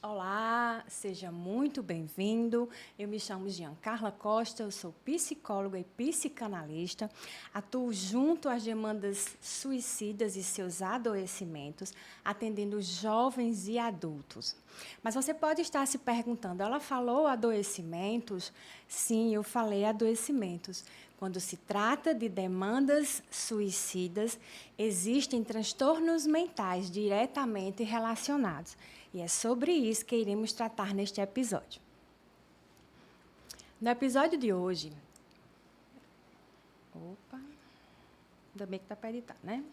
Olá, seja muito bem-vindo. Eu me chamo Giancarla Costa, eu sou psicóloga e psicanalista. Atuo junto às demandas suicidas e seus adoecimentos, atendendo jovens e adultos. Mas você pode estar se perguntando, ela falou adoecimentos? Sim, eu falei adoecimentos. Quando se trata de demandas suicidas, existem transtornos mentais diretamente relacionados. E é sobre isso que iremos tratar neste episódio. No episódio de hoje... Opa! Ainda bem que está para editar, né?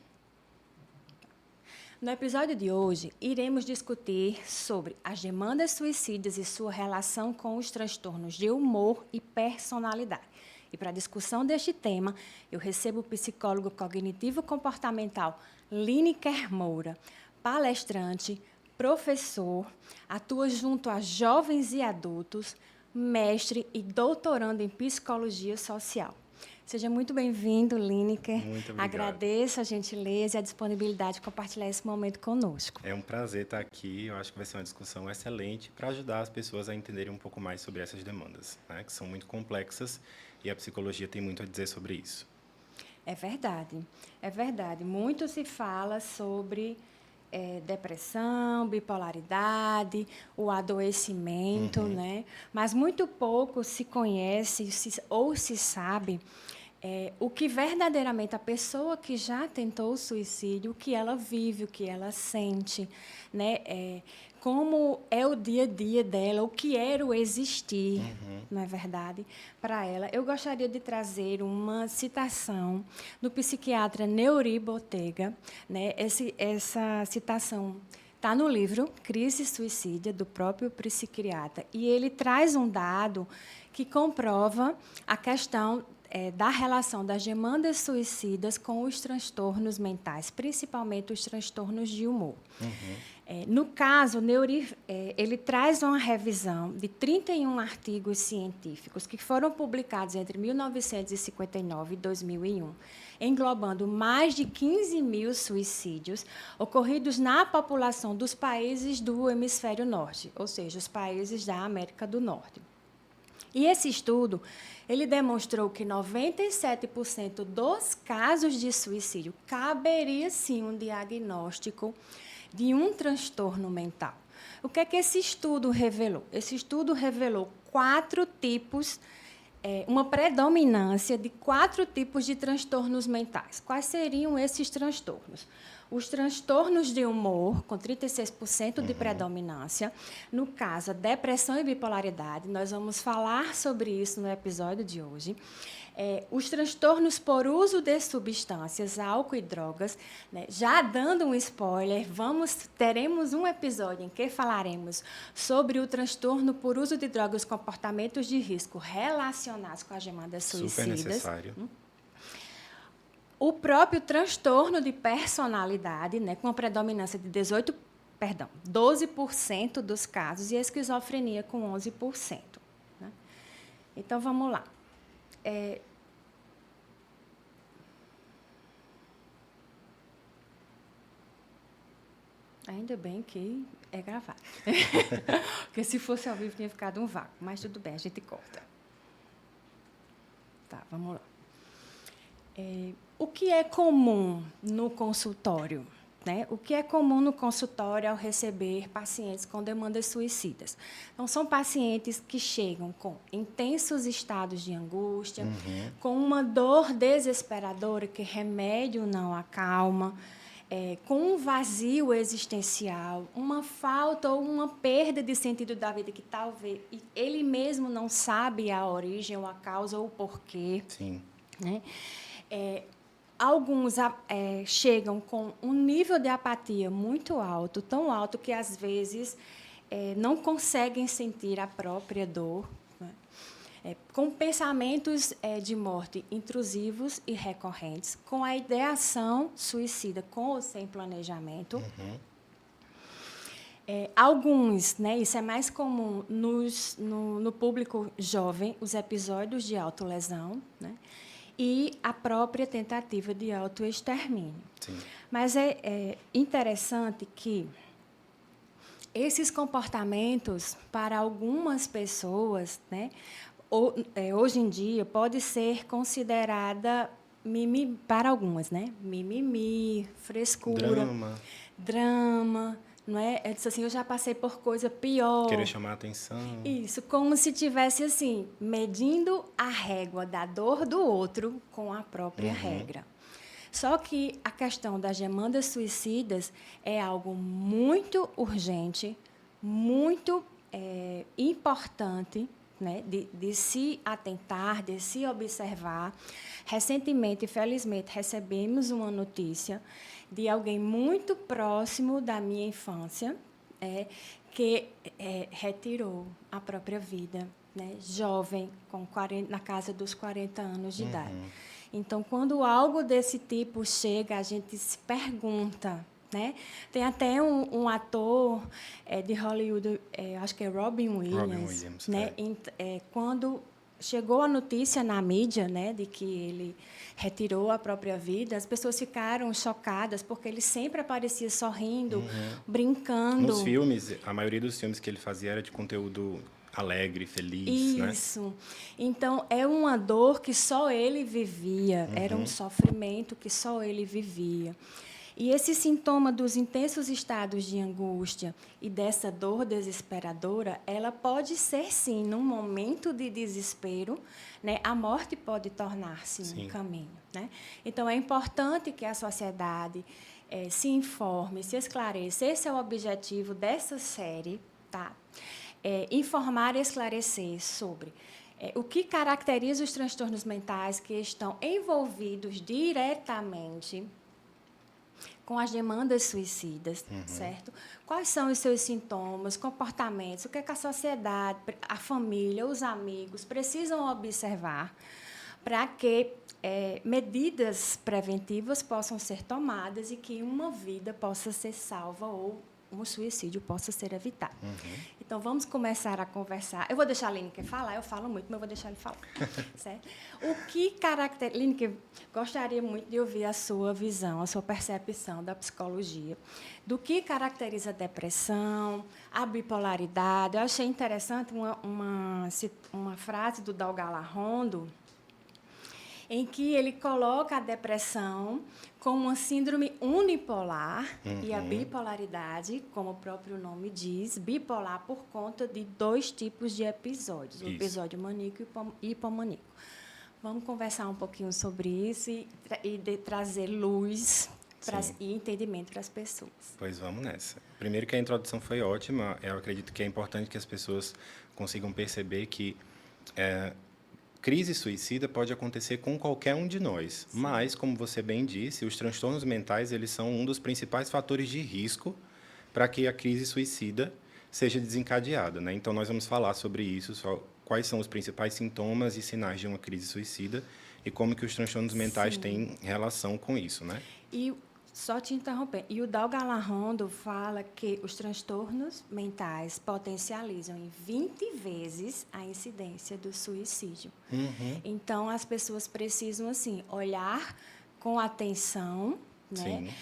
No episódio de hoje, iremos discutir sobre as demandas suicidas e sua relação com os transtornos de humor e personalidade. E para a discussão deste tema, eu recebo o psicólogo cognitivo-comportamental Lineker Moura, palestrante, professor, atua junto a jovens e adultos, mestre e doutorando em psicologia social. Seja muito bem-vindo, Lineker. Muito obrigado. Agradeço a gentileza e a disponibilidade de compartilhar esse momento conosco. É um prazer estar aqui. Eu acho que vai ser uma discussão excelente para ajudar as pessoas a entenderem um pouco mais sobre essas demandas, né, que são muito complexas e a psicologia tem muito a dizer sobre isso. É verdade, é verdade. Muito se fala sobre depressão, bipolaridade, o adoecimento, né? Mas muito pouco se conhece ou se sabe o que verdadeiramente a pessoa que já tentou o suicídio, o que ela vive, o que ela sente, né? Como é o dia a dia dela, o que era o existir, não é verdade, para ela. Eu gostaria de trazer uma citação do psiquiatra Neuri Botega, né? Essa citação está no livro Crise e Suicídio, do próprio psiquiatra, e ele traz um dado que comprova a questão da relação das demandas suicidas com os transtornos mentais, principalmente os transtornos de humor. No caso, ele traz uma revisão de 31 artigos científicos que foram publicados entre 1959 e 2001, englobando mais de 15 mil suicídios ocorridos na população dos países do hemisfério norte, ou seja, os países da América do Norte. E esse estudo, ele demonstrou que 97% dos casos de suicídio caberia, sim, um diagnóstico de um transtorno mental. O que é que esse estudo revelou? Esse estudo revelou uma predominância de 4 tipos de transtornos mentais. Quais seriam esses transtornos? Os transtornos de humor, com 36% de predominância. No caso, a depressão e bipolaridade. Nós vamos falar sobre isso no episódio de hoje. Os transtornos por uso de substâncias, álcool e drogas. Né? Já dando um spoiler, teremos um episódio em que falaremos sobre o transtorno por uso de drogas, comportamentos de risco relacionados com as demandas suicidas. Super necessário. O próprio transtorno de personalidade, né, com uma predominância de 12% dos casos, e a esquizofrenia com 11%. Né? Então, vamos lá. Ainda bem que é gravado. Porque se fosse ao vivo, tinha ficado um vácuo. Mas tudo bem, a gente corta. Tá, vamos lá. O que é comum no consultório? Né? O que é comum no consultório ao receber pacientes com demandas suicidas? Então, são pacientes que chegam com intensos estados de angústia, com uma dor desesperadora que remédio não acalma, com um vazio existencial, uma falta ou uma perda de sentido da vida que talvez ele mesmo não sabe a origem, ou a causa ou o porquê. Sim. Né? Alguns chegam com um nível de apatia muito alto, tão alto que, às vezes, não conseguem sentir a própria dor, né? Com pensamentos de morte intrusivos e recorrentes, com a ideação suicida, com ou sem planejamento. Alguns, né, isso é mais comum no público jovem, os episódios de autolesão, né? E a própria tentativa de autoextermínio. Sim. Mas é interessante que esses comportamentos, para algumas pessoas, né, hoje em dia, pode ser considerada para algumas, né? Mimimi, frescura, Drama, drama, não é? Eu disse assim, eu já passei por coisa pior. querer chamar a atenção. Isso, como se tivesse assim, medindo a régua da dor do outro com a própria regra. Só que a questão das demandas suicidas é algo muito urgente, muito importante, né, de se atentar, de se observar. Recentemente, felizmente, recebemos uma notícia de alguém muito próximo da minha infância, que retirou a própria vida, né, jovem, na casa dos 40 anos de idade. Então, quando algo desse tipo chega, a gente se pergunta, né? Tem até um ator de Hollywood, acho que é Robin Williams, né? Quando chegou a notícia na mídia, né, de que ele retirou a própria vida, as pessoas ficaram chocadas, porque ele sempre aparecia sorrindo, brincando. Nos filmes, a maioria dos filmes que ele fazia era de conteúdo alegre, feliz, né? Isso. Então, é uma dor que só ele vivia, era um sofrimento que só ele vivia. E esse sintoma dos intensos estados de angústia e dessa dor desesperadora, ela pode ser, sim, num momento de desespero, né, a morte pode tornar-se um caminho, né? Então, é importante que a sociedade se informe, se esclareça. Esse é o objetivo dessa série, tá? Informar e esclarecer sobre o que caracteriza os transtornos mentais que estão envolvidos diretamente com as demandas suicidas, certo? Quais são os seus sintomas, comportamentos, o que é que a sociedade, a família, os amigos precisam observar para que medidas preventivas possam ser tomadas e que uma vida possa ser salva ou um suicídio possa ser evitado. Então, vamos começar a conversar. Eu vou deixar a Lineker falar, eu falo muito, mas eu vou deixar ele falar. Certo? O que caracteriza... Lineker, gostaria muito de ouvir a sua visão, a sua percepção da psicologia, do que caracteriza a depressão, a bipolaridade. Eu achei interessante uma frase do Dalgala Rondo, em que ele coloca a depressão como uma síndrome unipolar e a bipolaridade, como o próprio nome diz, bipolar por conta de 2 tipos de episódios, o episódio maníaco e hipomaníaco. Vamos conversar um pouquinho sobre isso e trazer luz e entendimento para as pessoas. Pois vamos nessa. Primeiro que a introdução foi ótima, eu acredito que é importante que as pessoas consigam perceber que crise suicida pode acontecer com qualquer um de nós, mas, como você bem disse, os transtornos mentais eles são um dos principais fatores de risco para que a crise suicida seja desencadeada, né? Então, nós vamos falar sobre isso, quais são os principais sintomas e sinais de uma crise suicida e como que os transtornos mentais têm relação com isso, né? E só te interromper. E o Dalgala Rondo fala que os transtornos mentais potencializam em 20 vezes a incidência do suicídio. Então, as pessoas precisam, assim, olhar com atenção, né?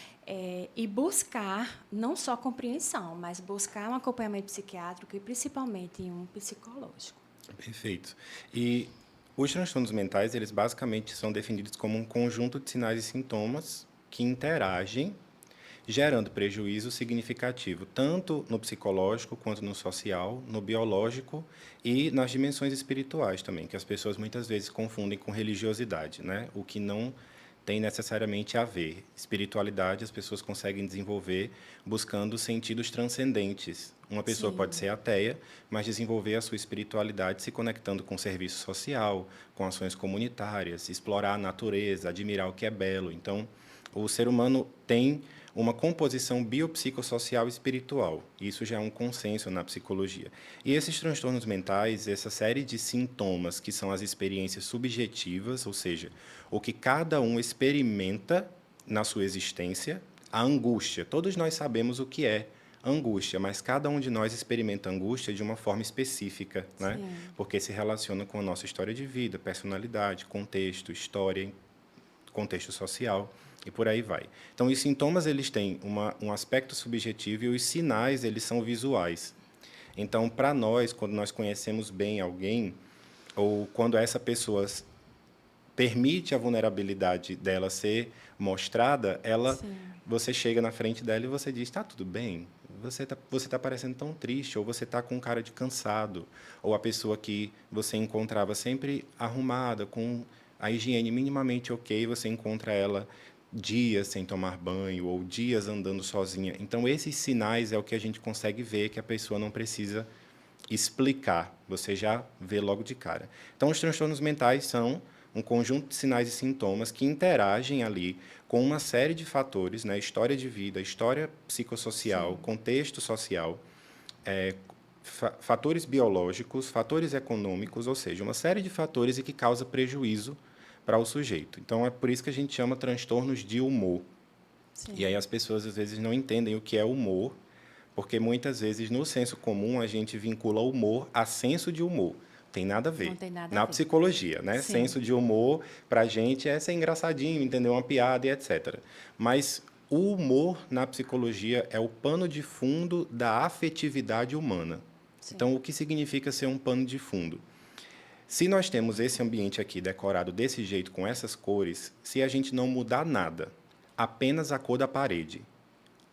E buscar, não só compreensão, mas buscar um acompanhamento psiquiátrico e, principalmente, um psicológico. Perfeito. E os transtornos mentais, eles basicamente são definidos como um conjunto de sinais e sintomas que interagem, gerando prejuízo significativo, tanto no psicológico, quanto no social, no biológico e nas dimensões espirituais também, que as pessoas muitas vezes confundem com religiosidade, né? O que não tem necessariamente a ver. Espiritualidade as pessoas conseguem desenvolver buscando sentidos transcendentes. Uma pessoa pode ser ateia, mas desenvolver a sua espiritualidade se conectando com o serviço social, com ações comunitárias, explorar a natureza, admirar o que é belo. Então, o ser humano tem uma composição biopsicossocial e espiritual. Isso já é um consenso na psicologia. E esses transtornos mentais, essa série de sintomas que são as experiências subjetivas, ou seja, o que cada um experimenta na sua existência, a angústia. Todos nós sabemos o que é angústia, mas cada um de nós experimenta angústia de uma forma específica, né? Porque se relaciona com a nossa história de vida, personalidade, contexto, história, contexto social. e por aí vai. Então, os sintomas eles têm um aspecto subjetivo e os sinais eles são visuais. Então, para nós, quando nós conhecemos bem alguém, ou quando essa pessoa permite a vulnerabilidade dela ser mostrada, Sim. você chega na frente dela e você diz, está tudo bem? Você tá parecendo tão triste, ou você está com cara de cansado, ou a pessoa que você encontrava sempre arrumada, com a higiene minimamente ok, você encontra ela dias sem tomar banho, ou dias andando sozinha. Então, esses sinais é o que a gente consegue ver que a pessoa não precisa explicar, você já vê logo de cara. Então, os transtornos mentais são um conjunto de sinais e sintomas que interagem ali com uma série de fatores, né? História de vida, história psicossocial, Sim. contexto social, fatores biológicos, fatores econômicos, ou seja, uma série de fatores e que causa prejuízo para o sujeito. Então, é por isso que a gente chama transtornos de humor. E aí Sim. as pessoas, às vezes, não entendem o que é humor, porque muitas vezes, no senso comum, a gente vincula humor a senso de humor. Tem nada a Não ver. tem nada a Na ver. psicologia, né? Sim. Senso de humor, para a gente, é ser engraçadinho, entender uma piada e etc. Mas o humor, na psicologia, é o pano de fundo da afetividade humana. Sim. Então, o que significa ser um pano de fundo? Se nós temos esse ambiente aqui decorado desse jeito, com essas cores, se a gente não mudar nada, apenas a cor da parede,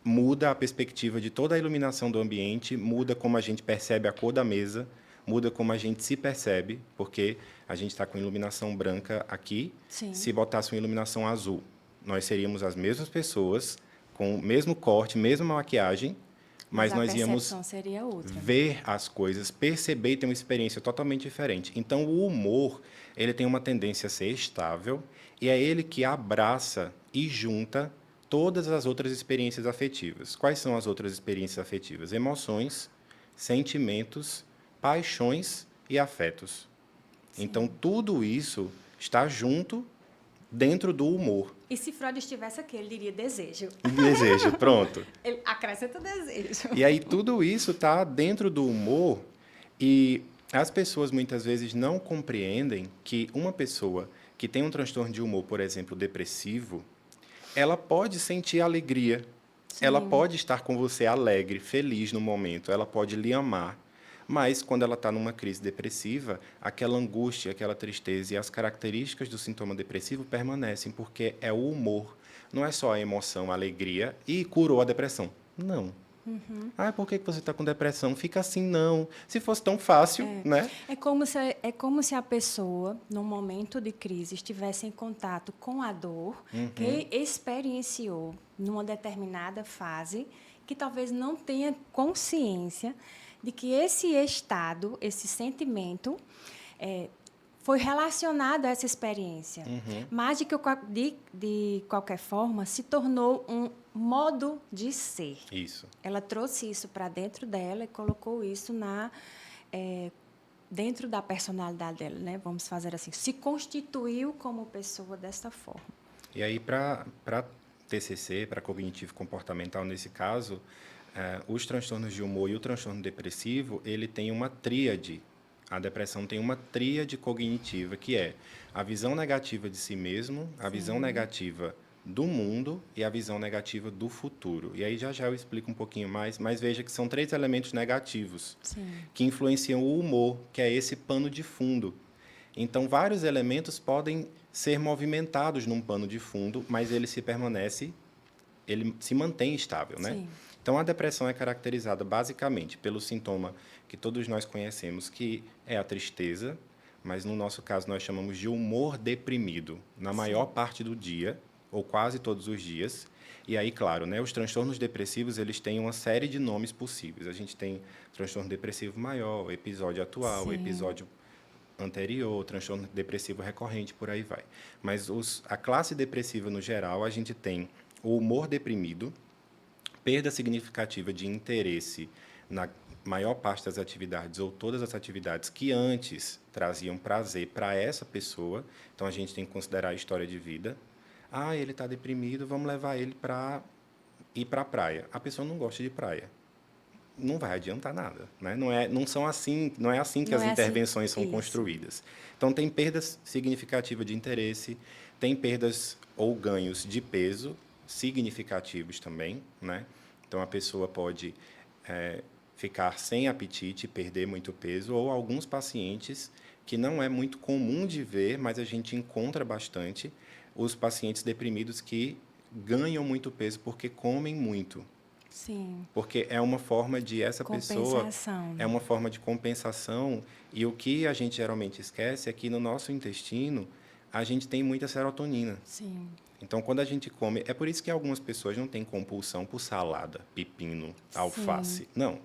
muda a perspectiva de toda a iluminação do ambiente, muda como a gente percebe a cor da mesa, muda como a gente se percebe, porque a gente está com iluminação branca aqui. Sim. Se botasse uma iluminação azul, nós seríamos as mesmas pessoas, com o mesmo corte, mesma maquiagem, Mas mas a nós íamos percepção seria outra. ver as coisas, perceber e ter uma experiência totalmente diferente. Então, o humor, ele tem uma tendência a ser estável e é ele que abraça e junta todas as outras experiências afetivas. Quais são as outras experiências afetivas? Emoções, sentimentos, paixões e afetos. Então, Sim. tudo isso está junto dentro do humor. E se Freud estivesse aqui, ele diria desejo. Desejo, pronto. Ele acrescenta desejo. E aí tudo isso está dentro do humor e as pessoas muitas vezes não compreendem que uma pessoa que tem um transtorno de humor, por exemplo, depressivo, ela pode sentir alegria, ela Sim. pode estar com você alegre, feliz no momento, ela pode lhe amar, mas quando ela está numa crise depressiva, aquela angústia, aquela tristeza e as características do sintoma depressivo permanecem, porque é o humor, não é só a emoção, a alegria, e curou a depressão. Não. Ah, por que que você está com depressão? Fica assim, não. Se fosse tão fácil, né? É como se a pessoa, num momento de crise, estivesse em contato com a dor que experienciou numa determinada fase, que talvez não tenha consciência de que esse estado, esse sentimento, foi relacionado a essa experiência. Mas, de qualquer forma, se tornou um modo de ser. Isso. Ela trouxe isso para dentro dela e colocou isso dentro da personalidade dela, né? Vamos fazer assim. Se constituiu como pessoa desta forma. E aí, para TCC, para cognitivo comportamental, nesse caso, os transtornos de humor e o transtorno depressivo, ele tem uma tríade. A depressão tem uma tríade cognitiva, que é a visão negativa de si mesmo, a visão negativa do mundo e a visão negativa do futuro. E aí já eu explico um pouquinho mais, mas veja que são 3 elementos negativos Sim. que influenciam o humor, que é esse pano de fundo. Então, vários elementos podem ser movimentados num pano de fundo, mas ele se mantém estável, né? Sim. Então, a depressão é caracterizada basicamente pelo sintoma que todos nós conhecemos, que é a tristeza, mas no nosso caso nós chamamos de humor deprimido, na maior parte do dia, ou quase todos os dias. E aí, claro, né, os transtornos depressivos, eles têm uma série de nomes possíveis. A gente tem transtorno depressivo maior, episódio atual, Sim. episódio anterior, transtorno depressivo recorrente, por aí vai. Mas a classe depressiva, no geral, a gente tem o humor deprimido, perda significativa de interesse na maior parte das atividades ou todas as atividades que antes traziam prazer para essa pessoa. Então, a gente tem que considerar a história de vida. Ah, ele está deprimido, vamos levar ele para ir para a praia. A pessoa não gosta de praia. não vai adiantar nada, né? Não é assim que Não as é assim. intervenções são Isso. construídas. Então, tem perdas significativas de interesse, tem perdas ou ganhos de peso significativos também, né? Então, a pessoa pode ficar sem apetite, perder muito peso, ou alguns pacientes que não é muito comum de ver, mas a gente encontra bastante, os pacientes deprimidos que ganham muito peso porque comem muito. Sim. Porque é uma forma de essa pessoa Compensação. é uma forma de compensação, e o que a gente geralmente esquece é que no nosso intestino a gente tem muita serotonina. Sim. Então, quando a gente come, é por isso que algumas pessoas não têm compulsão por salada, pepino, alface. Não,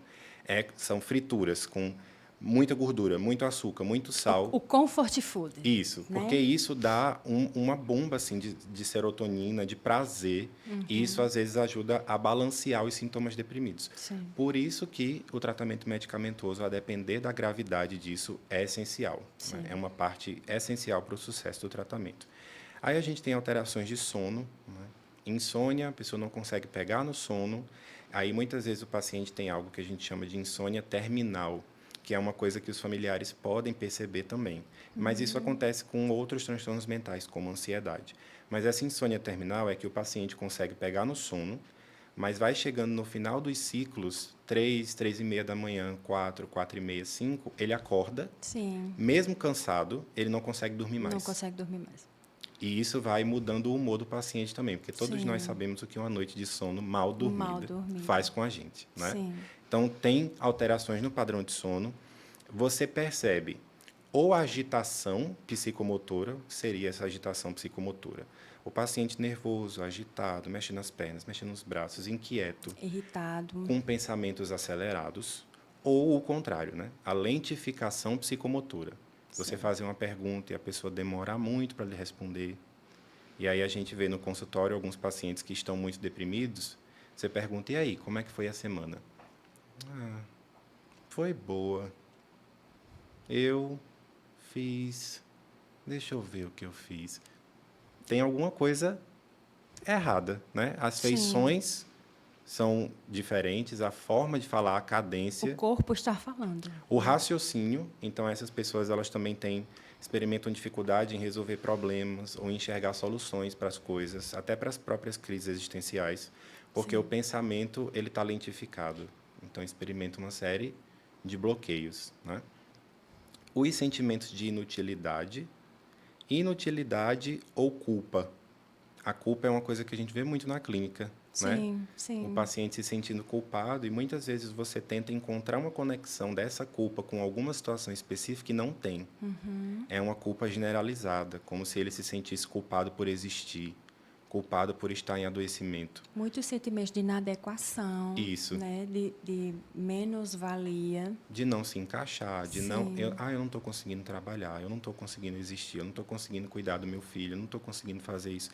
são frituras com muita gordura, muito açúcar, muito sal. O comfort food. Isso, né? porque isso dá uma bomba assim de serotonina, de prazer, e isso às vezes ajuda a balancear os sintomas deprimidos. Sim. Por isso que o tratamento medicamentoso, a depender da gravidade disso, é essencial. Né? É uma parte essencial para o sucesso do tratamento. Aí a gente tem alterações de sono, né? Insônia, a pessoa não consegue pegar no sono. Aí muitas vezes o paciente tem algo que a gente chama de insônia terminal, que é uma coisa que os familiares podem perceber também. Mas isso acontece com outros transtornos mentais, como ansiedade. Mas essa insônia terminal é que o paciente consegue pegar no sono, mas vai chegando no final dos ciclos, 3, 3:30 da manhã, 4, 4:30, 5, ele acorda, Sim. mesmo cansado, ele não consegue dormir mais. Não consegue dormir mais. E isso vai mudando o humor do paciente também, porque todos Sim. nós sabemos o que uma noite de sono mal dormida dormida. faz com a gente, né? Sim. Então, tem alterações no padrão de sono. Você percebe ou agitação psicomotora, que seria essa agitação psicomotora. O paciente nervoso, agitado, mexe nas pernas, mexe nos braços, inquieto, Irritado. com pensamentos acelerados, ou o contrário, né? A lentificação psicomotora. Você fazer uma pergunta e a pessoa demorar muito para lhe responder. E aí a gente vê no consultório alguns pacientes que estão muito deprimidos. Você pergunta, e aí, como é que foi a semana? Ah, foi boa. Eu fiz... Deixa eu ver o que eu fiz. Tem alguma coisa errada, né? As feições são diferentes, a forma de falar, a cadência. O corpo está falando. O raciocínio, então essas pessoas elas também experimentam dificuldade em resolver problemas ou enxergar soluções para as coisas, até para as próprias crises existenciais, porque o pensamento ele está lentificado. Então experimenta uma série de bloqueios, né? Os sentimentos de inutilidade ou culpa. A culpa é uma coisa que a gente vê muito na clínica, né? Sim, sim. O paciente se sentindo culpado, e muitas vezes você tenta encontrar uma conexão dessa culpa com alguma situação específica e não tem. É uma culpa generalizada, como se ele se sentisse culpado por existir, culpado por estar em adoecimento. Muitos sentimentos de inadequação. Isso. Né? De menos-valia. De não se encaixar, de Sim. não... eu não estou conseguindo trabalhar, eu não estou conseguindo existir, eu não estou conseguindo cuidar do meu filho, eu não estou conseguindo fazer isso.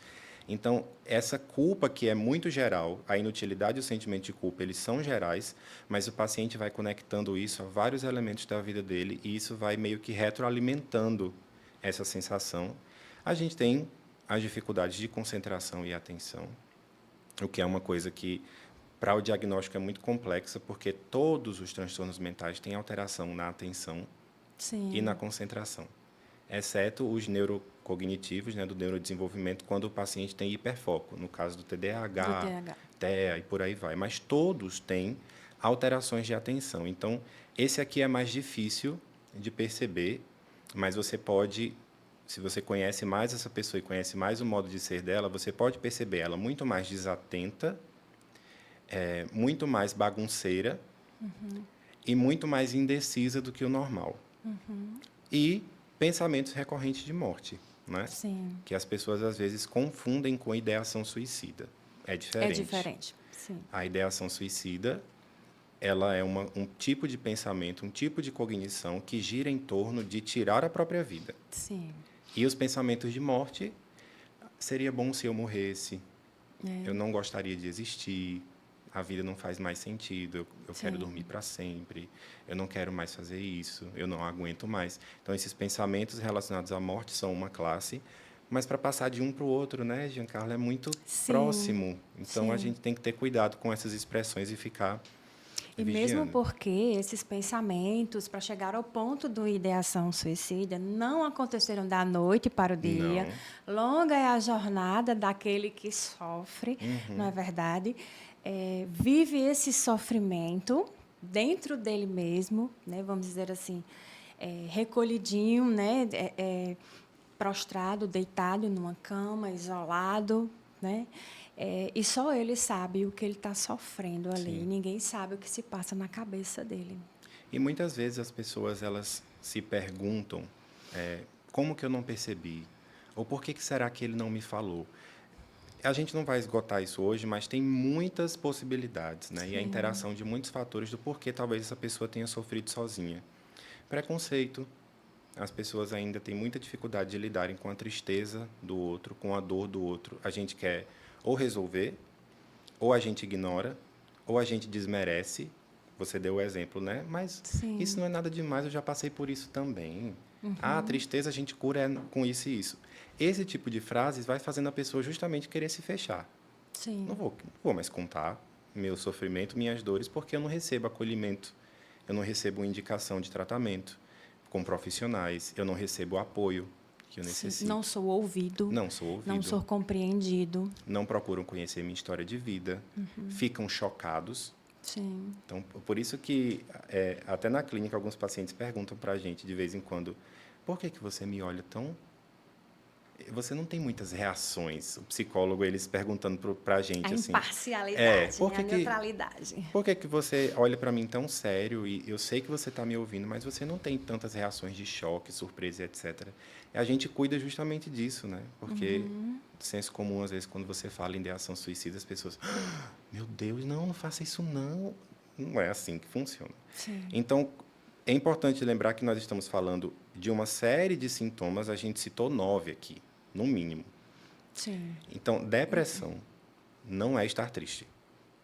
Então, essa culpa que é muito geral, a inutilidade e o sentimento de culpa, eles são gerais, mas o paciente vai conectando isso a vários elementos da vida dele, e isso vai meio que retroalimentando essa sensação. A gente tem as dificuldades de concentração e atenção, o que é uma coisa que, para o diagnóstico, é muito complexa, porque todos os transtornos mentais têm alteração na atenção e na concentração, exceto os neurocognitivos, né, do neurodesenvolvimento, quando o paciente tem hiperfoco, no caso do TDAH, TEA e por aí vai. Mas todos têm alterações de atenção. Então, esse aqui é mais difícil de perceber, mas você pode, se você conhece mais essa pessoa e conhece mais o modo de ser dela, você pode perceber ela muito mais desatenta, muito mais bagunceira e muito mais indecisa do que o normal. E pensamentos recorrentes de morte, né? Sim. Que as pessoas às vezes confundem com ideação suicida. É diferente. É diferente, sim. A ideação suicida, ela é um tipo de pensamento, um tipo de cognição que gira em torno de tirar a própria vida. Sim. E os pensamentos de morte, seria bom se eu morresse, eu não gostaria de existir, a vida não faz mais sentido, eu quero dormir para sempre, eu não quero mais fazer isso, eu não aguento mais. Então, esses pensamentos relacionados à morte são uma classe, mas para passar de um para o outro, né, Giancarlo, é muito próximo. Então, a gente tem que ter cuidado com essas expressões e ficar E mesmo porque esses pensamentos, para chegar ao ponto do ideação suicida, não aconteceram da noite para o dia. Não. Longa é a jornada daquele que sofre, não é verdade? Vive esse sofrimento dentro dele mesmo, né? Vamos dizer assim, recolhidinho, né? Prostrado, deitado numa cama, isolado, né? E só ele sabe o que ele está sofrendo ali. Sim. Ninguém sabe o que se passa na cabeça dele. E muitas vezes as pessoas elas se perguntam como que eu não percebi? Ou por que será que ele não me falou? A gente não vai esgotar isso hoje, mas tem muitas possibilidades, né? E a interação de muitos fatores do porquê talvez essa pessoa tenha sofrido sozinha. Preconceito. As pessoas ainda têm muita dificuldade de lidarem com a tristeza do outro, com a dor do outro. A gente quer ou resolver, ou a gente ignora, ou a gente desmerece. Você deu o exemplo, né? Mas Sim. isso não é nada demais, eu já passei por isso também. A tristeza a gente cura com isso e isso. Esse tipo de frases vai fazendo a pessoa justamente querer se fechar. Sim. Não vou mais contar meu sofrimento, minhas dores, porque eu não recebo acolhimento, eu não recebo indicação de tratamento com profissionais, eu não recebo o apoio que eu necessito. Não sou ouvido. Não sou ouvido. Não sou compreendido. Não procuram conhecer minha história de vida. Ficam chocados. Sim. Então, por isso que, até na clínica, alguns pacientes perguntam para a gente, de vez em quando, por que você me olha tão... Você não tem muitas reações. O psicólogo, eles perguntando para a gente, assim... Imparcialidade, a neutralidade. Por que você olha para mim tão sério e eu sei que você está me ouvindo, mas você não tem tantas reações de choque, surpresa, etc. E a gente cuida justamente disso, né? Porque, senso comum, às vezes, quando você fala em ideação suicida, as pessoas... meu Deus, não faça isso, não. Não é assim que funciona. Sim. Então, é importante lembrar que nós estamos falando de uma série de sintomas, a gente citou 9 aqui, no mínimo. Sim. Então, depressão não é estar triste.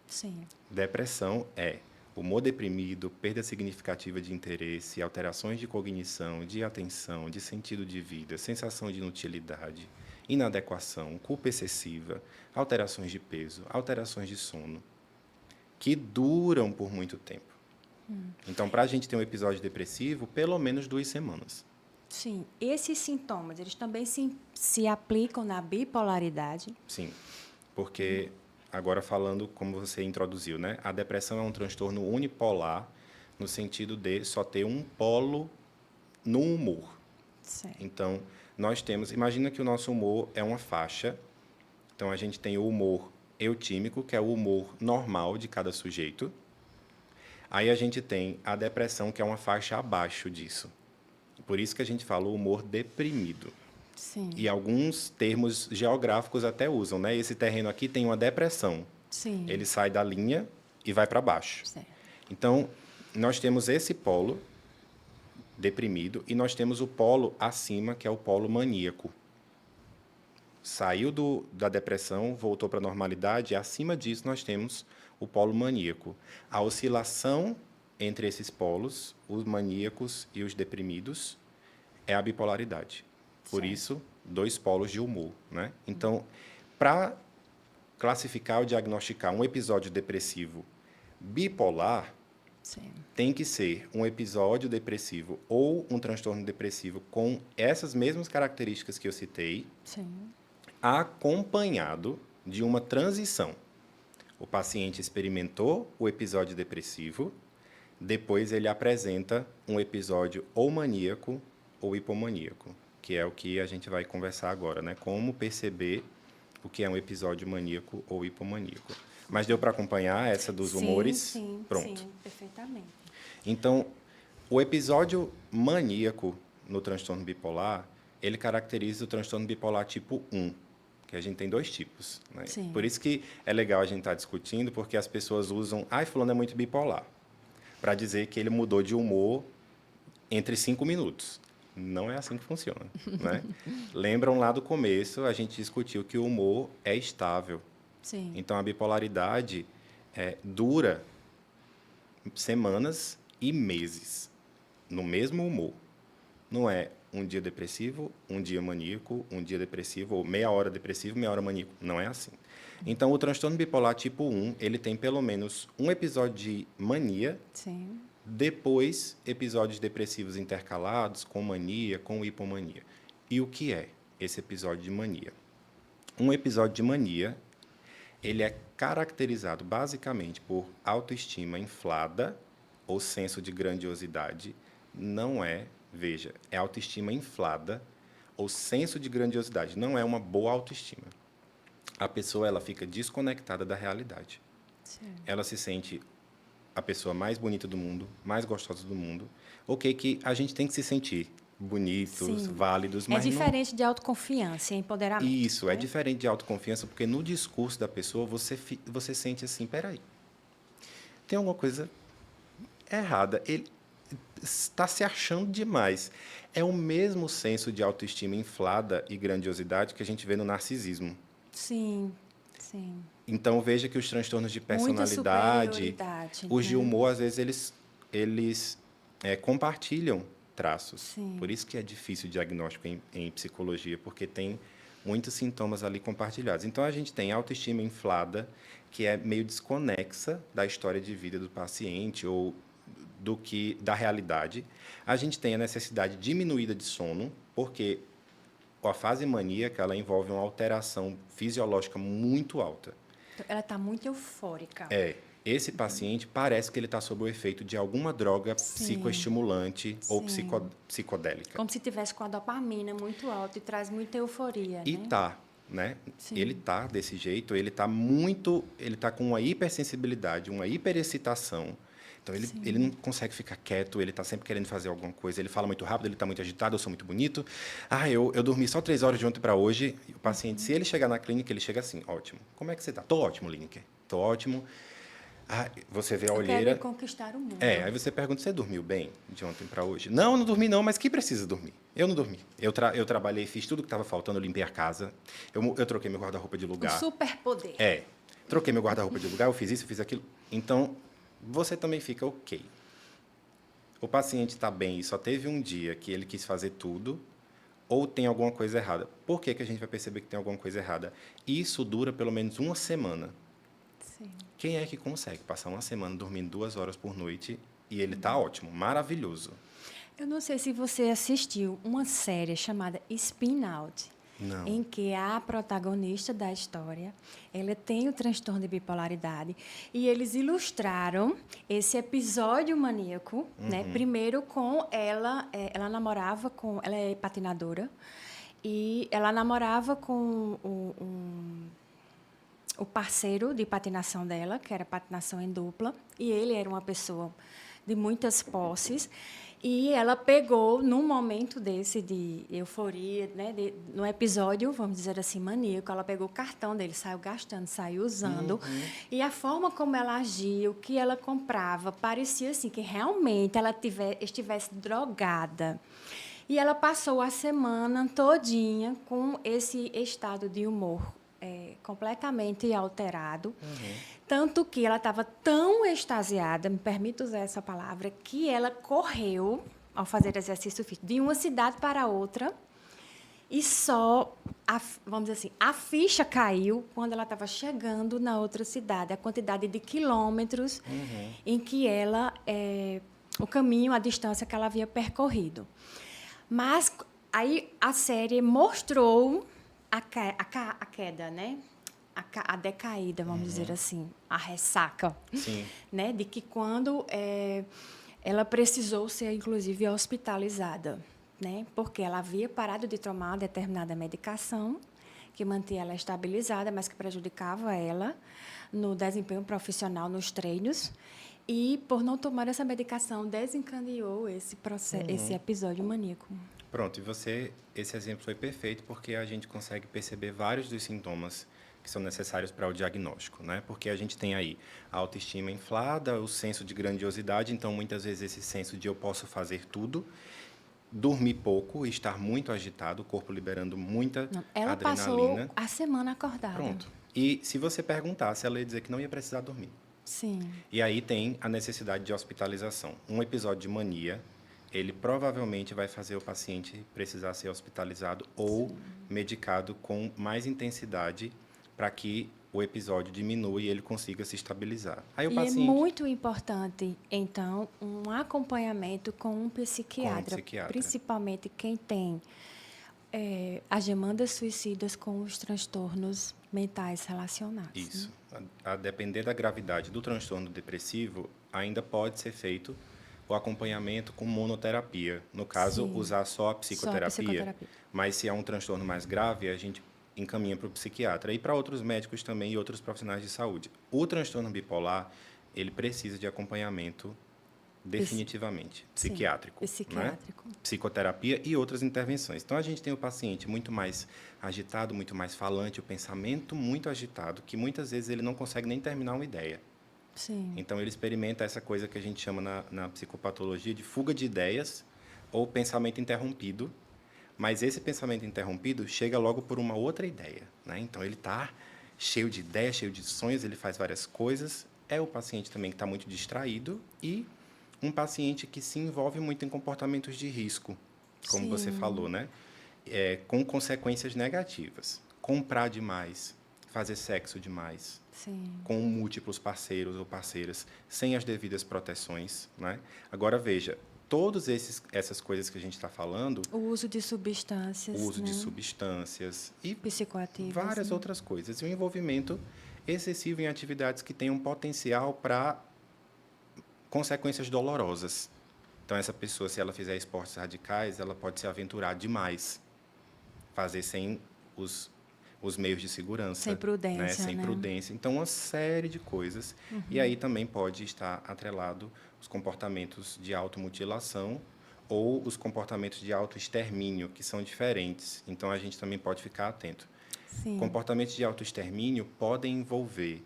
Sim. Depressão é humor deprimido, perda significativa de interesse, alterações de cognição, de atenção, de sentido de vida, sensação de inutilidade, inadequação, culpa excessiva, alterações de peso, alterações de sono, que duram por muito tempo. Então, para a gente ter um episódio depressivo, pelo menos 2 semanas. Sim. Esses sintomas, eles também se aplicam na bipolaridade? Sim, porque, agora falando como você introduziu, né? A depressão é um transtorno unipolar, no sentido de só ter um polo no humor. Certo. Então, nós temos... Imagina que o nosso humor é uma faixa. Então, a gente tem o humor eutímico, que é o humor normal de cada sujeito. Aí a gente tem a depressão, que é uma faixa abaixo disso. Por isso que a gente fala o humor deprimido. Sim. E alguns termos geográficos até usam, né? Esse terreno aqui tem uma depressão. Sim. Ele sai da linha e vai para baixo. Certo. Então, nós temos esse polo deprimido e nós temos o polo acima, que é o polo maníaco. Saiu da depressão, voltou para a normalidade, e acima disso nós temos o polo maníaco. A oscilação entre esses polos, os maníacos e os deprimidos, é a bipolaridade. Por isso, 2 polos de humor, né? Então, para classificar ou diagnosticar um episódio depressivo bipolar, Sim. tem que ser um episódio depressivo ou um transtorno depressivo com essas mesmas características que eu citei, Sim. acompanhado de uma transição. O paciente experimentou o episódio depressivo, depois ele apresenta um episódio ou maníaco ou hipomaníaco, que é o que a gente vai conversar agora, né? Como perceber o que é um episódio maníaco ou hipomaníaco. Mas deu para acompanhar essa dos humores? Sim, Pronto. sim, perfeitamente. Então, o episódio maníaco no transtorno bipolar, ele caracteriza o transtorno bipolar tipo 1, que a gente tem 2 tipos, né? Sim. Por isso que é legal a gente estar discutindo, porque as pessoas usam, fulano é muito bipolar, para dizer que ele mudou de humor entre 5 minutos. Não é assim que funciona, né? Lembram lá do começo, a gente discutiu que o humor é estável. Sim. Então, a bipolaridade dura semanas e meses no mesmo humor. Não é um dia depressivo, um dia maníaco, um dia depressivo, ou meia hora depressivo, meia hora maníaco. Não é assim. Então, o transtorno bipolar tipo 1, ele tem pelo menos um episódio de mania, Sim. depois episódios depressivos intercalados com mania, com hipomania. E o que é esse episódio de mania? Um episódio de mania, ele é caracterizado basicamente por autoestima inflada ou senso de grandiosidade. Não é, veja, é autoestima inflada ou senso de grandiosidade. Não é uma boa autoestima. A pessoa ela fica desconectada da realidade. Sim. Ela se sente a pessoa mais bonita do mundo, mais gostosa do mundo. Ok, que a gente tem que se sentir bonitos, Sim. válidos, É mas não... diferente de autoconfiança e empoderamento. Isso, é diferente de autoconfiança, porque no discurso da pessoa você sente assim, peraí, tem alguma coisa errada. Ele está se achando demais. É o mesmo senso de autoestima inflada e grandiosidade que a gente vê no narcisismo. Sim, sim. Então, veja que os transtornos de Muita personalidade, superioridade, os de né? humor, às vezes, eles compartilham traços. Sim. Por isso que é difícil o diagnóstico em psicologia, porque tem muitos sintomas ali compartilhados. Então, a gente tem autoestima inflada, que é meio desconexa da história de vida do paciente ou da realidade. A gente tem a necessidade diminuída de sono, porque a fase maníaca ela envolve uma alteração fisiológica muito alta. Ela está muito eufórica. Esse paciente parece que ele está sob o efeito de alguma droga Sim. psicoestimulante ou Sim. psicodélica. Como se tivesse com a dopamina muito alta e traz muita euforia, E né? tá, né? Sim. Ele tá desse jeito, ele tá com uma hipersensibilidade, uma hiperexcitação. Então, ele não consegue ficar quieto, ele está sempre querendo fazer alguma coisa. Ele fala muito rápido, ele está muito agitado, eu sou muito bonito. Eu dormi só 3 horas de ontem para hoje. E o paciente, se ele chegar na clínica, ele chega assim, ótimo. Como é que você está? Tô ótimo, Lineker. Tô ótimo. Você vê a olheira... Quero conquistar o mundo. Aí você pergunta, você dormiu bem de ontem para hoje? Não, não dormi não, mas que precisa dormir? Eu não dormi. Eu trabalhei, fiz tudo que estava faltando, eu limpei a casa. Eu troquei meu guarda-roupa de lugar. Um superpoder. Troquei meu guarda-roupa de lugar, eu fiz isso, eu fiz aquilo. Então, você também fica ok. O paciente está bem e só teve um dia que ele quis fazer tudo, ou tem alguma coisa errada. Por que a gente vai perceber que tem alguma coisa errada? Isso dura pelo menos uma semana. Sim. Quem é que consegue passar uma semana dormindo 2 horas por noite e ele está ótimo, maravilhoso? Eu não sei se você assistiu uma série chamada Spin Out. Não. Em que a protagonista da história, ela tem o transtorno de bipolaridade e eles ilustraram esse episódio maníaco, né? Primeiro com ela é patinadora e ela namorava com o parceiro de patinação dela, que era patinação em dupla, e ele era uma pessoa de muitas posses. E ela pegou, num momento desse de euforia, né, no episódio, vamos dizer assim, maníaco, ela pegou o cartão dele, saiu gastando, saiu usando. E a forma como ela agia, o que ela comprava, parecia assim, que realmente ela estivesse drogada. E ela passou a semana todinha com esse estado de humor completamente alterado. Tanto que ela estava tão extasiada, me permito usar essa palavra, que ela correu, ao fazer exercício físico, de uma cidade para outra e vamos dizer assim, a ficha caiu quando ela estava chegando na outra cidade, a quantidade de quilômetros em que o caminho, a distância que ela havia percorrido. Mas aí a série mostrou a queda, né? A decaída, vamos dizer assim, a ressaca. Sim. Né? De que quando ela precisou ser, inclusive, hospitalizada, né? Porque ela havia parado de tomar uma determinada medicação que mantinha ela estabilizada, mas que prejudicava ela no desempenho profissional, nos treinos. E, por não tomar essa medicação, desencadeou esse episódio maníaco. Pronto, esse exemplo foi perfeito porque a gente consegue perceber vários dos sintomas que são necessários para o diagnóstico, né? Porque a gente tem aí a autoestima inflada, o senso de grandiosidade, então muitas vezes esse senso de eu posso fazer tudo, dormir pouco, estar muito agitado, o corpo liberando muita ela adrenalina. Passou a semana acordada. Pronto. E se você perguntasse, ela ia dizer que não ia precisar dormir. Sim. E aí tem a necessidade de hospitalização. Um episódio de mania ele provavelmente vai fazer o paciente precisar ser hospitalizado ou medicado com mais intensidade para que o episódio diminua e ele consiga se estabilizar. Aí o E é paciente muito importante, então, um acompanhamento com um psiquiatra, psiquiatra. principalmente quem tem as demandas suicidas com os transtornos mentais relacionados. Isso. Né? A depender da gravidade do transtorno depressivo, ainda pode ser feito o acompanhamento com monoterapia. No caso, Sim. usar só a Só a psicoterapia. psicoterapia. Mas se é um transtorno mais grave, a gente encaminha para o psiquiatra. E para outros médicos também e outros profissionais de saúde. O transtorno bipolar, ele precisa de acompanhamento definitivamente psiquiátrico, psiquiátrico. Né? Psicoterapia e outras intervenções. Então, a gente tem o paciente muito mais agitado, muito mais falante, o pensamento muito agitado, que muitas vezes ele não consegue nem terminar uma ideia. Sim. Então, ele experimenta essa coisa que a gente chama na psicopatologia de fuga de ideias ou pensamento interrompido, mas esse pensamento interrompido chega logo por uma outra ideia. Né? Então, ele está cheio de ideias, cheio de sonhos, ele faz várias coisas. É o paciente também que está muito distraído e um paciente que se envolve muito em comportamentos de risco, como Sim. você falou, né? Com consequências negativas. Comprar demais, fazer sexo demais, Sim. com múltiplos parceiros ou parceiras, sem as devidas proteções, né? Agora, veja, todas essas coisas que a gente está falando... O uso de substâncias. O uso né? de substâncias e psicoativas. várias né? outras coisas. E o envolvimento excessivo em atividades que têm um potencial para consequências dolorosas. Então, essa pessoa, se ela fizer esportes radicais, ela pode se aventurar demais, fazer sem os meios de segurança. Sem prudência, né? Sem né? prudência. Então, uma série de coisas. E aí também pode estar atrelado os comportamentos de automutilação ou os comportamentos de autoextermínio, que são diferentes. Então, a gente também pode ficar atento. Sim. Comportamentos de autoextermínio podem envolver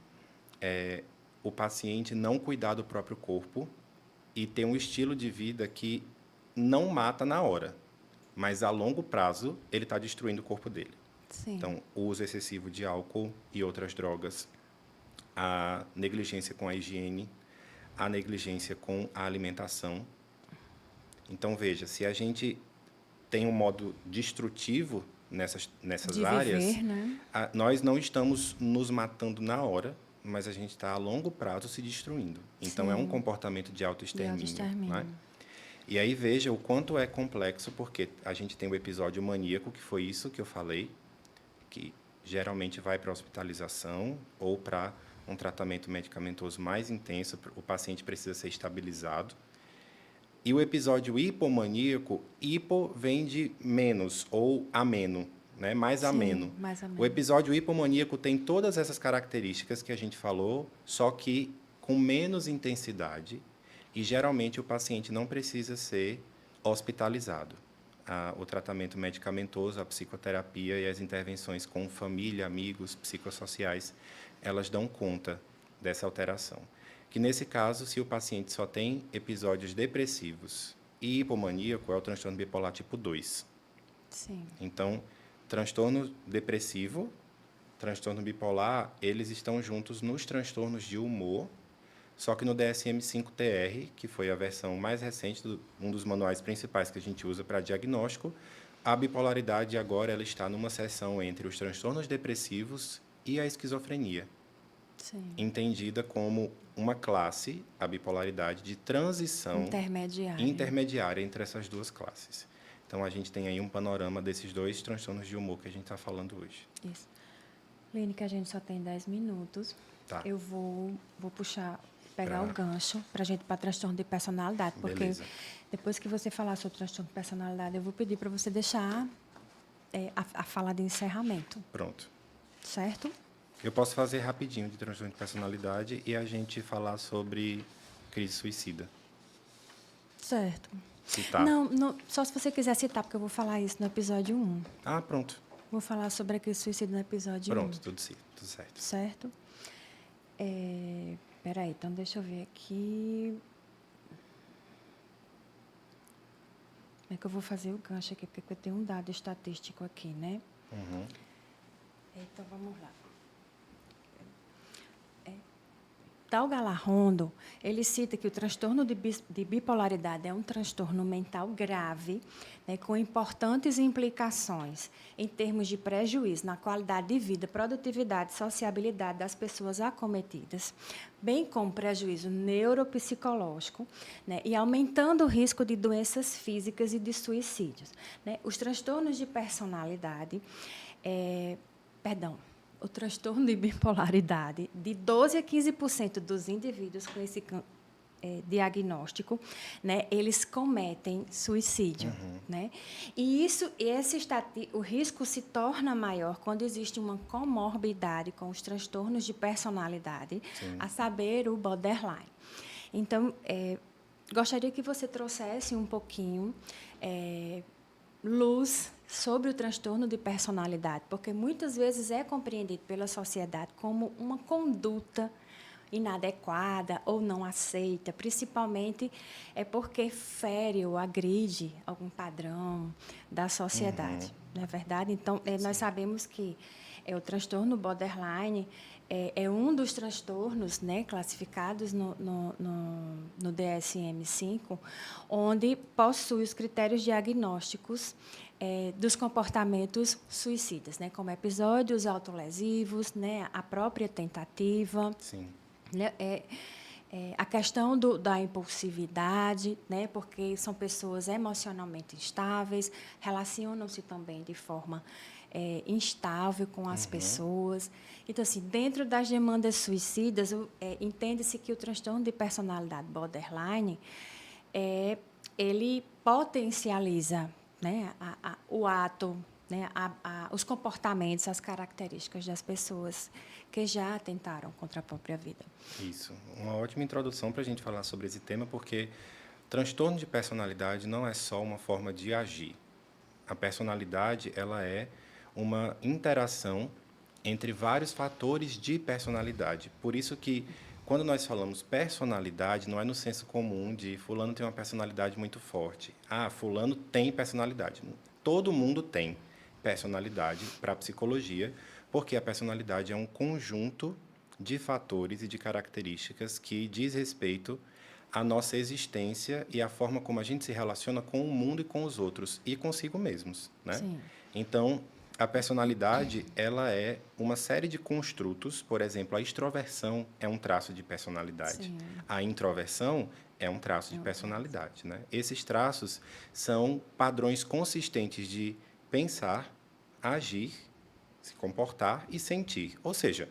o paciente não cuidar do próprio corpo e ter um estilo de vida que não mata na hora, mas a longo prazo ele está destruindo o corpo dele. Sim. Então, o uso excessivo de álcool e outras drogas, a negligência com a higiene, a negligência com a alimentação. Então, veja, se a gente tem um modo destrutivo nessas de áreas, viver, né? Nós não estamos nos matando na hora, mas a gente está a longo prazo se destruindo. Então, é um comportamento de autoextermínio. Né? E aí, veja o quanto é complexo, porque a gente tem o episódio maníaco, que foi isso que eu falei, que geralmente vai para a hospitalização ou para um tratamento medicamentoso mais intenso, o paciente precisa ser estabilizado. E o episódio hipomaníaco, hipo vem de menos ou ameno, né? Mais ameno. Mais ameno. O episódio hipomaníaco tem todas essas características que a gente falou, só que com menos intensidade, e geralmente o paciente não precisa ser hospitalizado. O tratamento medicamentoso, a psicoterapia e as intervenções com família, amigos, psicossociais, elas dão conta dessa alteração. Que, nesse caso, se o paciente só tem episódios depressivos e hipomaníaco, é o transtorno bipolar tipo 2. Sim. Então, transtorno depressivo, transtorno bipolar, eles estão juntos nos transtornos de humor, só que no DSM-5-TR, que foi a versão mais recente, um dos manuais principais que a gente usa para diagnóstico, a bipolaridade agora ela está numa seção entre os transtornos depressivos e a esquizofrenia. Sim. Entendida como uma classe, a bipolaridade, de transição intermediária entre essas duas classes. Então, a gente tem aí um panorama desses dois transtornos de humor que a gente está falando hoje. Isso. Clínica, a gente só tem 10 minutos. Tá. Eu vou pegar o gancho para a gente para transtorno de personalidade, porque Beleza. Depois que você falar sobre transtorno de personalidade, eu vou pedir para você deixar a fala de encerramento. Pronto. Certo? Eu posso fazer rapidinho de transtorno de personalidade e a gente falar sobre crise suicida. Certo. Citar. Não, só se você quiser citar, porque eu vou falar isso no episódio 1. Ah, pronto. Vou falar sobre a crise suicida no episódio 1. Pronto, tudo certo. Certo? Peraí, então deixa eu ver aqui. Como é que eu vou fazer o gancho aqui? Porque eu tenho um dado estatístico aqui, né? Então, vamos lá. Tal Galarrondo, ele cita que o transtorno de bipolaridade é um transtorno mental grave, né, com importantes implicações em termos de prejuízo na qualidade de vida, produtividade e sociabilidade das pessoas acometidas, bem como prejuízo neuropsicológico, né, e aumentando o risco de doenças físicas e de suicídios. Né. Os transtornos de personalidade, o transtorno de bipolaridade, de 12% a 15% dos indivíduos com esse diagnóstico, né, eles cometem suicídio. Né? E o risco se torna maior quando existe uma comorbidade com os transtornos de personalidade, Sim. a saber, o borderline. Então, gostaria que você trouxesse um pouquinho luz sobre o transtorno de personalidade, porque muitas vezes é compreendido pela sociedade como uma conduta inadequada ou não aceita, principalmente porque fere ou agride algum padrão da sociedade, não é verdade? Então, nós sabemos que o transtorno borderline é um dos transtornos, né, classificados no DSM-5, onde possui os critérios diagnósticos dos comportamentos suicidas, né, como episódios autolesivos, né, a própria tentativa. Sim. Né, a questão da impulsividade, né, porque são pessoas emocionalmente instáveis, relacionam-se também de forma instável com as pessoas. Então, assim, dentro das demandas suicidas, entende-se que o transtorno de personalidade borderline ele potencializa, né, o ato, né, os comportamentos, as características das pessoas que já atentaram contra a própria vida. Isso. Uma ótima introdução para a gente falar sobre esse tema, porque transtorno de personalidade não é só uma forma de agir. A personalidade, ela é uma interação entre vários fatores de personalidade. Por isso que, quando nós falamos personalidade, não é no senso comum de fulano tem uma personalidade muito forte. Ah, fulano tem personalidade. Todo mundo tem personalidade para a psicologia, porque a personalidade é um conjunto de fatores e de características que diz respeito à nossa existência e à forma como a gente se relaciona com o mundo e com os outros e consigo mesmos, né? Sim. Então, a personalidade, ela é uma série de construtos. Por exemplo, a extroversão é um traço de personalidade. Sim. A introversão é um traço de personalidade, né? Esses traços são padrões consistentes de pensar, agir, se comportar e sentir. Ou seja,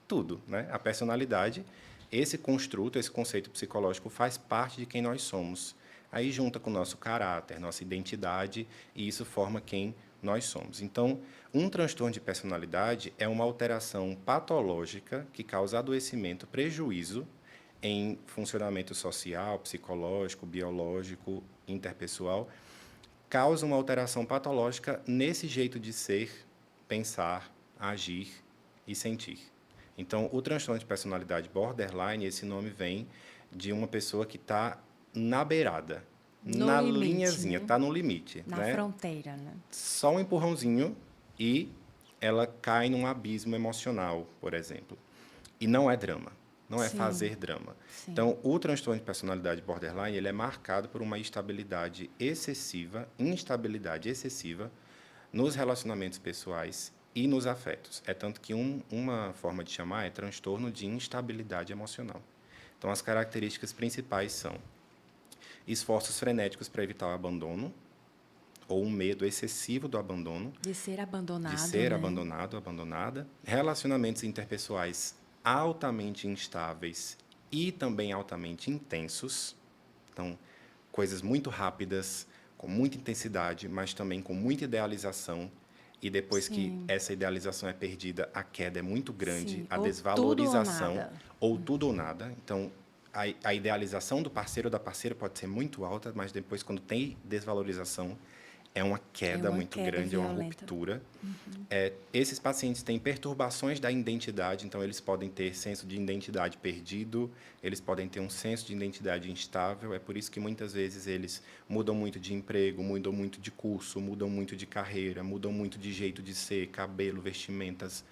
tudo, né? A personalidade, esse construto, esse conceito psicológico faz parte de quem nós somos. Aí junta com o nosso caráter, nossa identidade, e isso forma quem nós somos. Então, um transtorno de personalidade é uma alteração patológica que causa adoecimento, prejuízo em funcionamento social, psicológico, biológico, interpessoal, causa uma alteração patológica nesse jeito de ser, pensar, agir e sentir. Então, o transtorno de personalidade borderline, esse nome vem de uma pessoa que está na beirada, na limite, linhazinha, né? está no limite. Na né? fronteira, né? Só um empurrãozinho e ela cai num abismo emocional, por exemplo. E não é drama, não é Sim. fazer drama. Sim. Então, o transtorno de personalidade borderline, ele é marcado por uma instabilidade excessiva, instabilidade excessiva nos relacionamentos pessoais e nos afetos. É tanto que uma forma de chamar é transtorno de instabilidade emocional. Então, as características principais são esforços frenéticos para evitar o abandono, ou um medo excessivo do abandono. De ser abandonado. De ser né? abandonado, abandonada. Relacionamentos interpessoais altamente instáveis e também altamente intensos. Então, coisas muito rápidas, com muita intensidade, mas também com muita idealização. E depois Sim. que essa idealização é perdida, a queda é muito grande, Sim. a Ou desvalorização, tudo ou nada. ou tudo ou nada. Então, a idealização do parceiro ou da parceira pode ser muito alta, mas depois, quando tem desvalorização, é uma queda muito queda grande, é uma violenta. ruptura. Esses pacientes têm perturbações da identidade, então eles podem ter senso de identidade perdido, eles podem ter um senso de identidade instável. É por isso que muitas vezes eles mudam muito de emprego, mudam muito de curso, mudam muito de carreira, mudam muito de jeito de ser, cabelo, vestimentas.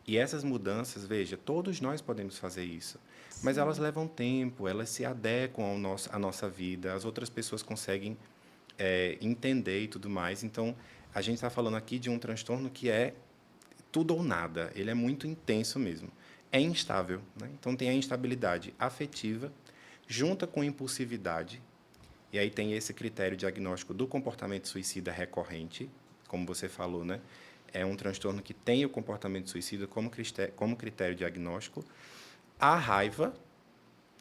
E essas mudanças, veja, todos nós podemos fazer isso. Mas elas levam tempo, elas se adequam à nossa vida, as outras pessoas conseguem entender e tudo mais. Então, a gente está falando aqui de um transtorno que é tudo ou nada, ele é muito intenso mesmo. É instável, né? Então, tem a instabilidade afetiva, junta com impulsividade, e aí tem esse critério diagnóstico do comportamento suicida recorrente, como você falou, né? É um transtorno que tem o comportamento suicida como critério diagnóstico. A raiva,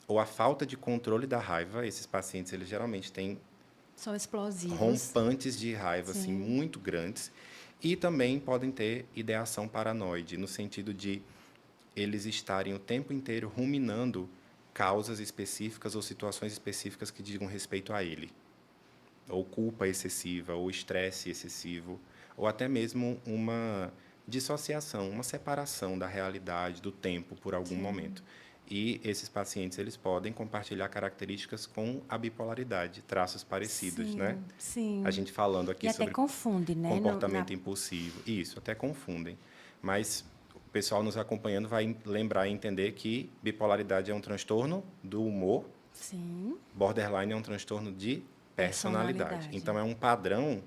ou a falta de controle da raiva, esses pacientes eles geralmente têm São explosivos. rompantes de raiva assim, Sim. muito grandes. E também podem ter ideação paranoide, no sentido de eles estarem o tempo inteiro ruminando causas específicas ou situações específicas que digam respeito a ele. Ou culpa excessiva, ou estresse excessivo, ou até mesmo uma dissociação, uma separação da realidade, do tempo, por algum momento. E esses pacientes eles podem compartilhar características com a bipolaridade, traços parecidos, né? Sim, sim. A gente falando E aqui até sobre confunde, né? comportamento impulsivo, isso, até confundem. Mas o pessoal nos acompanhando vai lembrar e entender que bipolaridade é um transtorno do humor, Sim. borderline é um transtorno de personalidade. Personalidade. Então, é um padrão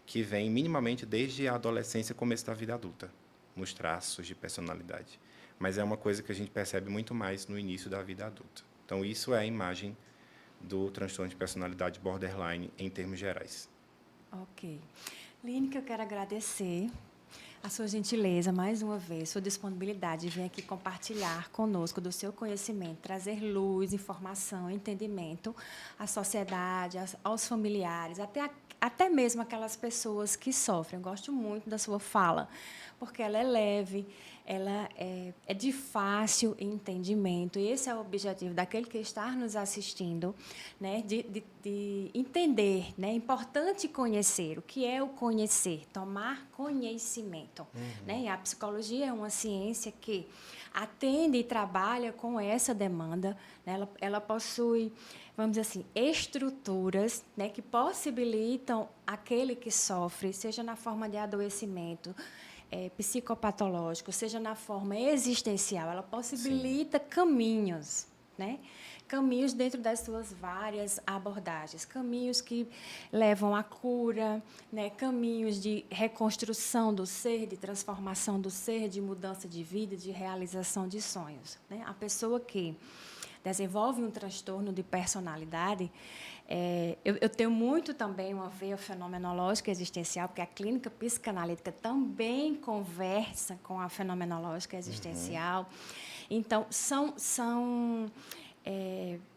que vem minimamente desde a adolescência e começo da vida adulta, nos traços de personalidade. Mas é uma coisa que a gente percebe muito mais no início da vida adulta. Então, isso é a imagem do transtorno de personalidade borderline em termos gerais. Ok. Lineker, eu quero agradecer a sua gentileza, mais uma vez, sua disponibilidade de vir aqui compartilhar conosco do seu conhecimento, trazer luz, informação, entendimento à sociedade, aos familiares, até mesmo aquelas pessoas que sofrem. Eu gosto muito da sua fala, porque ela é leve, ela é de fácil entendimento, e esse é o objetivo daquele que está nos assistindo, né, de entender, né, é importante conhecer. O que é o conhecer? Tomar conhecimento. Né? E a psicologia é uma ciência que atende e trabalha com essa demanda, né? Ela possui, vamos dizer assim, estruturas, né, que possibilitam aquele que sofre, seja na forma de adoecimento, psicopatológico, seja na forma existencial, ela possibilita caminhos, né? Caminhos dentro das suas várias abordagens, caminhos que levam à cura, né? Caminhos de reconstrução do ser, de transformação do ser, de mudança de vida, de realização de sonhos, né? A pessoa que desenvolve um transtorno de personalidade, eu tenho muito também uma veia fenomenológica existencial, porque a clínica psicanalítica também conversa com a fenomenológica existencial. Então,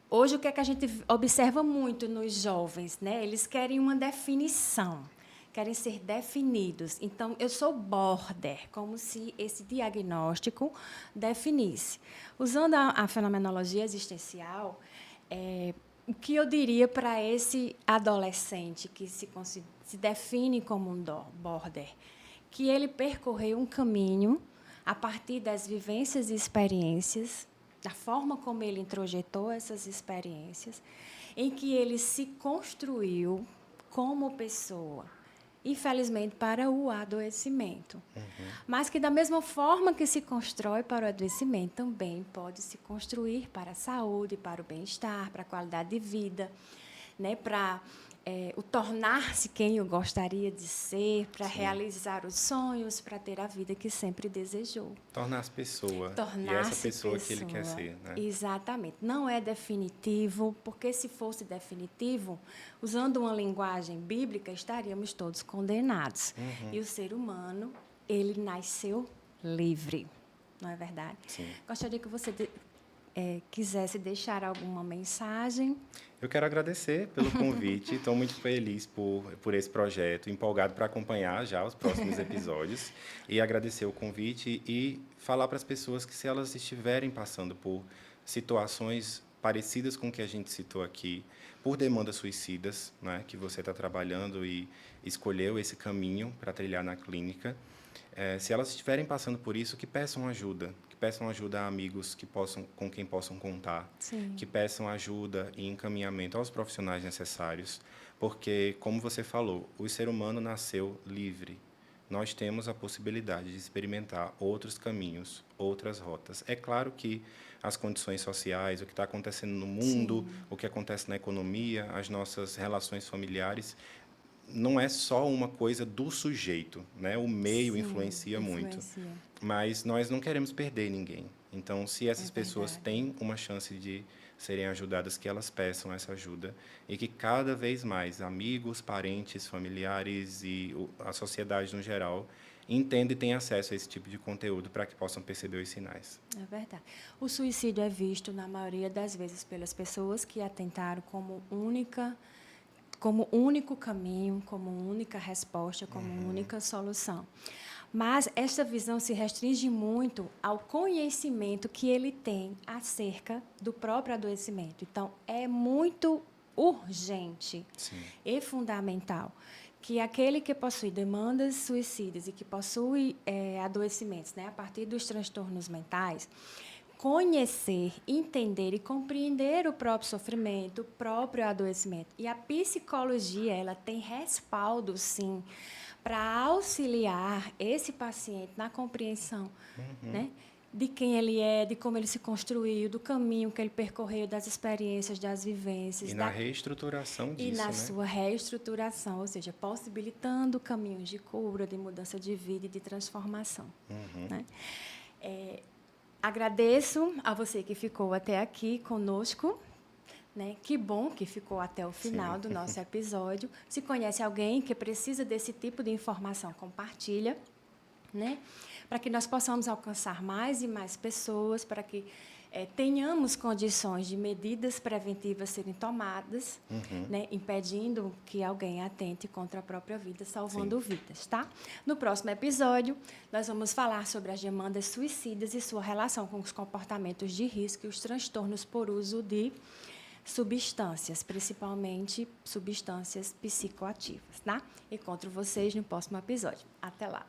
hoje, o que é que a gente observa muito nos jovens? Né? Eles querem uma definição, querem ser definidos. Então, eu sou border, como se esse diagnóstico definisse. Usando a fenomenologia existencial, o que eu diria para esse adolescente que se define como um border? Que ele percorreu um caminho a partir das vivências e experiências, da forma como ele introjetou essas experiências, em que ele se construiu como pessoa, infelizmente, para o adoecimento. Mas que, da mesma forma que se constrói para o adoecimento, também pode se construir para a saúde, para o bem-estar, para a qualidade de vida, né? Para o tornar-se quem eu gostaria de ser, para realizar os sonhos, para ter a vida que sempre desejou. Tornar-se pessoa. E essa Tornar-se pessoa que ele quer ser, né? Exatamente. Não é definitivo, porque se fosse definitivo, usando uma linguagem bíblica, estaríamos todos condenados. E o ser humano, ele nasceu livre, não é verdade? Sim. Gostaria que você quisesse deixar alguma mensagem. Eu quero agradecer pelo convite. Estou muito feliz por esse projeto, empolgado para acompanhar já os próximos episódios. E agradecer o convite e falar para as pessoas que, se elas estiverem passando por situações parecidas com o que a gente citou aqui, por demandas suicidas, né, que você está trabalhando e escolheu esse caminho para trilhar na clínica, se elas estiverem passando por isso, que peçam ajuda a amigos com quem possam contar, Sim. que peçam ajuda e encaminhamento aos profissionais necessários, porque, como você falou, o ser humano nasceu livre. Nós temos a possibilidade de experimentar outros caminhos, outras rotas. É claro que as condições sociais, o que está acontecendo no mundo, o que acontece na economia, as nossas relações familiares. Não é só uma coisa do sujeito, né? O meio influencia muito, mas nós não queremos perder ninguém. Então, se essas pessoas têm uma chance de serem ajudadas, que elas peçam essa ajuda e que cada vez mais amigos, parentes, familiares e a sociedade no geral entenda e tenha acesso a esse tipo de conteúdo para que possam perceber os sinais. É verdade. O suicídio é visto, na maioria das vezes, pelas pessoas que atentaram como único caminho, como única resposta, como única solução. Mas esta visão se restringe muito ao conhecimento que ele tem acerca do próprio adoecimento. Então, é muito urgente e fundamental que aquele que possui demandas suicidas e que possui adoecimentos, né, a partir dos transtornos mentais, conhecer, entender e compreender o próprio sofrimento, o próprio adoecimento. E a psicologia, ela tem respaldo, sim, para auxiliar esse paciente na compreensão, né, de quem ele é, de como ele se construiu, do caminho que ele percorreu, das experiências, das vivências. E na reestruturação disso, e na né? sua reestruturação, ou seja, possibilitando caminhos de cura, de mudança de vida e de transformação. Né? Agradeço a você que ficou até aqui conosco. Né? Que bom que ficou até o final do nosso episódio. Se conhece alguém que precisa desse tipo de informação, compartilha, né? Para que nós possamos alcançar mais e mais pessoas, para que tenhamos condições de medidas preventivas serem tomadas, né? Impedindo que alguém atente contra a própria vida, salvando vidas. Tá? No próximo episódio, nós vamos falar sobre as demandas suicidas e sua relação com os comportamentos de risco e os transtornos por uso de substâncias, principalmente substâncias psicoativas, tá? Encontro vocês no próximo episódio. Até lá!